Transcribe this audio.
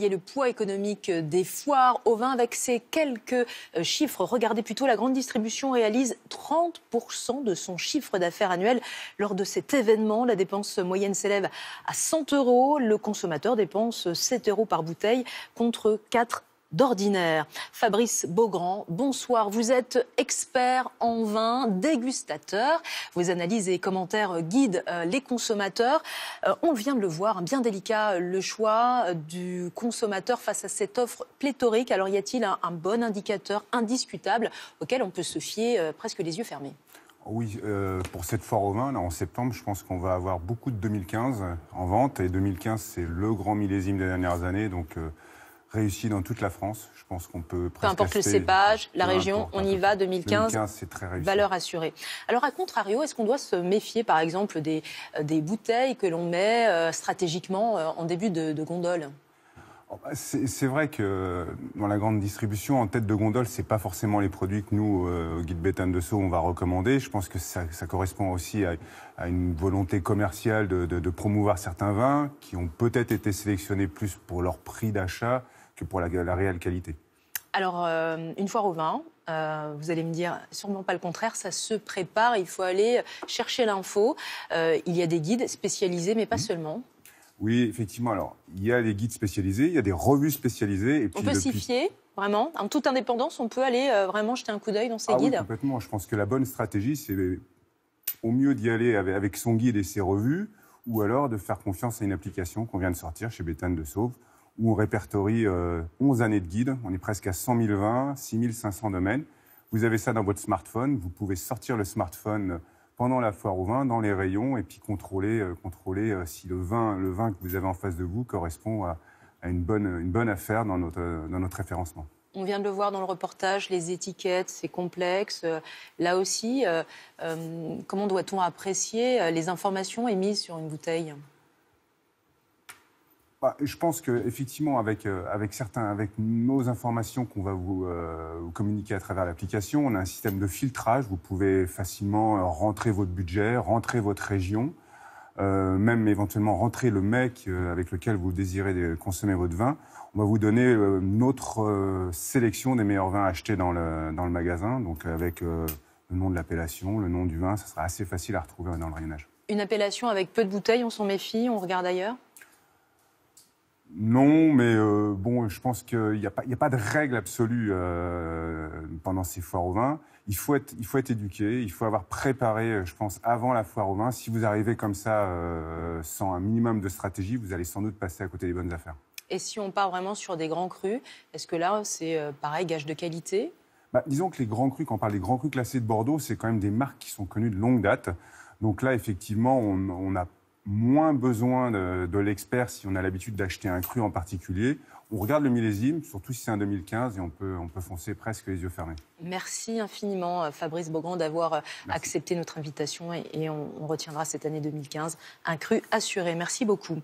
Le poids économique des foires au vin avec ces quelques chiffres. Regardez plutôt, la grande distribution réalise 30% de son chiffre d'affaires annuel lors de cet événement. La dépense moyenne s'élève à 100 €. Le consommateur dépense 7 € par bouteille contre 4 d'ordinaire. Fabrice Beaugrand, bonsoir. Vous êtes expert en vin, dégustateur. Vos analyses et commentaires guident les consommateurs. On vient de le voir, bien délicat le choix du consommateur face à cette offre pléthorique. Alors y a-t-il un bon indicateur indiscutable auquel on peut se fier presque les yeux fermés ? Oui, pour cette foire au vin, là, en septembre, je pense qu'on va avoir beaucoup de 2015 en vente. Et 2015, c'est le grand millésime des dernières années, donc réussi dans toute la France. Je pense qu'on peut presque peu importe le cépage, la région, on y va. 2015, c'est très réussi. Valeur assurée. Alors, à contrario, est-ce qu'on doit se méfier, par exemple, des bouteilles que l'on met stratégiquement en début de gondole ? C'est vrai que dans la grande distribution, en tête de gondole, c'est pas forcément les produits que nous, au Guide Béthane de Sceaux, on va recommander. Je pense que ça correspond aussi à une volonté commerciale de promouvoir certains vins qui ont peut-être été sélectionnés plus pour leur prix d'achat que pour la réelle qualité. Alors, une foire au vin, vous allez me dire sûrement pas le contraire, ça se prépare, il faut aller chercher l'info. Il y a des guides spécialisés, mais pas seulement. Oui, effectivement. Alors, il y a des guides spécialisés, il y a des revues spécialisées. Et puis on peut s'y fier, vraiment. En toute indépendance, on peut aller vraiment jeter un coup d'œil dans ces guides. Oui, complètement. Je pense que la bonne stratégie, c'est au mieux d'y aller avec son guide et ses revues, ou alors de faire confiance à une application qu'on vient de sortir chez Béthane de Sauve, où on répertorie 11 années de guide. On est presque à 100 000 vins, 6 500 domaines. Vous avez ça dans votre smartphone. Vous pouvez sortir le smartphone pendant la foire au vin, dans les rayons, et puis contrôler si le vin que vous avez en face de vous correspond à une bonne affaire dans notre référencement. On vient de le voir dans le reportage, les étiquettes, c'est complexe. Là aussi, comment doit-on apprécier les informations émises sur une bouteille ? Je pense qu'effectivement, avec nos informations qu'on va vous communiquer à travers l'application, on a un système de filtrage. Vous pouvez facilement rentrer votre budget, rentrer votre région, même éventuellement rentrer le mec avec lequel vous désirez consommer votre vin. On va vous donner notre sélection des meilleurs vins achetés dans le magasin, donc avec le nom de l'appellation, le nom du vin. Ça sera assez facile à retrouver dans le rayonnage. Une appellation avec peu de bouteilles, on s'en méfie, on regarde ailleurs ? Non, mais je pense qu'il n'y a pas de règle absolue pendant ces foires au vin. Il faut être éduqué, il faut avoir préparé, je pense, avant la foire au vin. Si vous arrivez comme ça, sans un minimum de stratégie, vous allez sans doute passer à côté des bonnes affaires. Et si on part vraiment sur des grands crus, est-ce que là, c'est pareil, gage de qualité ? Disons que les grands crus, quand on parle des grands crus classés de Bordeaux, c'est quand même des marques qui sont connues de longue date. Donc là, effectivement, on a moins besoin de l'expert si on a l'habitude d'acheter un cru en particulier. On regarde le millésime, surtout si c'est un 2015, et on peut foncer presque les yeux fermés. Merci infiniment, Fabrice Beaugrand, d'avoir accepté notre invitation et on retiendra cette année 2015, un cru assuré. Merci beaucoup.